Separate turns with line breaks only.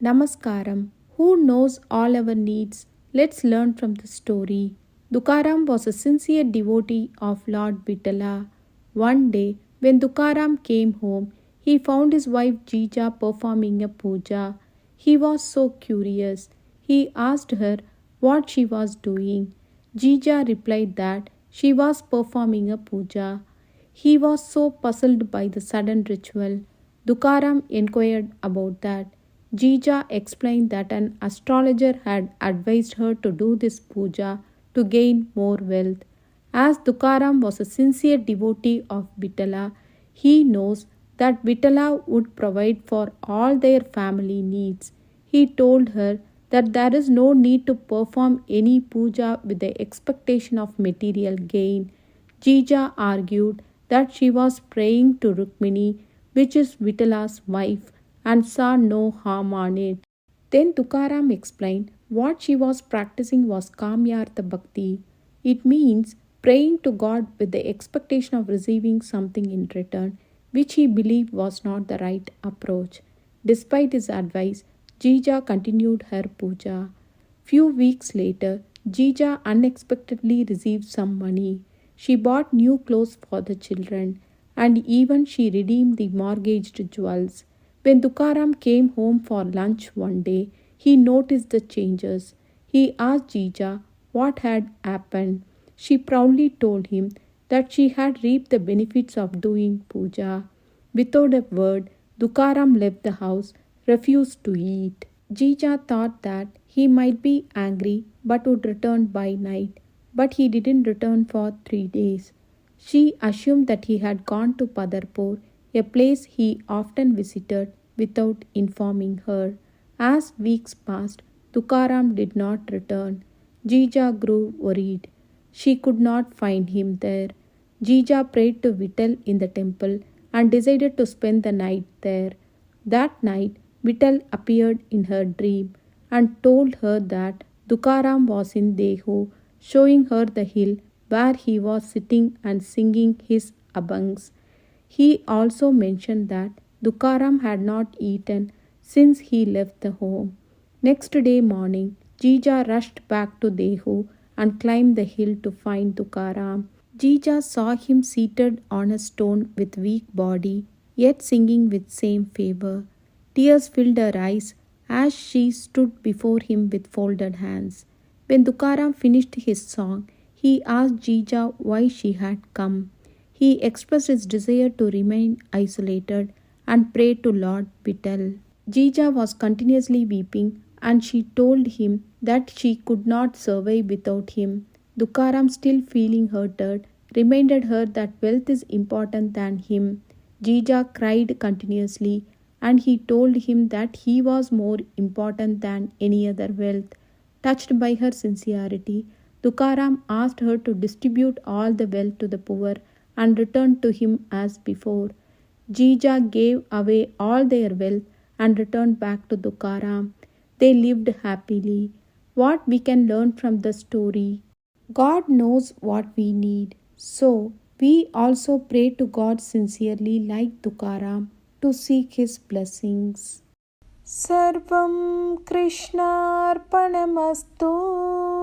Namaskaram. Who knows all our needs? Let's learn from the story. Dukaram was a sincere devotee of Lord Vittala. One day, when Dukaram came home, he found his wife Jija performing a puja. He was so curious. He asked her what she was doing. Jija replied that she was performing a puja. He was so puzzled by the sudden ritual. Dukaram inquired about that. Jija explained that an astrologer had advised her to do this puja to gain more wealth. As Tukaram was a sincere devotee of Vitala, he knows that Vitala would provide for all their family needs. He told her that there is no need to perform any puja with the expectation of material gain. Jija argued that she was praying to Rukmini, which is Vitala's wife, and saw no harm on it. Then Tukaram explained what she was practicing was Kamyartha Bhakti. It means praying to God with the expectation of receiving something in return, which he believed was not the right approach. Despite his advice, Jija continued her puja. Few weeks later, Jija unexpectedly received some money. She bought new clothes for the children, and even she redeemed the mortgaged jewels. When Tukaram came home for lunch one day, he noticed the changes. He asked Jija what had happened. She proudly told him that she had reaped the benefits of doing puja. Without a word, Tukaram left the house, refused to eat. Jija thought that he might be angry but would return by night, but he didn't return for 3 days. She assumed that he had gone to Padarpur, a place he often visited, without informing her. As weeks passed, Tukaram did not return. Jija grew worried. She could not find him there. Jija prayed to Vittal in the temple and decided to spend the night there. That night, Vittal appeared in her dream and told her that Tukaram was in Dehu, showing her the hill where he was sitting and singing his abhangs. He also mentioned that Tukaram had not eaten since he left the home. Next day morning, Jija rushed back to Dehu and climbed the hill to find Tukaram. Jija saw him seated on a stone with weak body, yet singing with same fervor. Tears filled her eyes as she stood before him with folded hands. When Tukaram finished his song, he asked Jija why she had come. He expressed his desire to remain isolated and prayed to Lord Vittal. Jija was continuously weeping and she told him that she could not survive without him. Tukaram, still feeling hurted, reminded her that wealth is important than him. Jija cried continuously and he told him that he was more important than any other wealth. Touched by her sincerity, Tukaram asked her to distribute all the wealth to the poor and returned to him as before. Jija gave away all their wealth and returned back to Tukaram. They lived happily. What we can learn from the story? God knows what we need. So, we also pray to God sincerely like Tukaram to seek his blessings. Sarvam Krishnarpanamastu.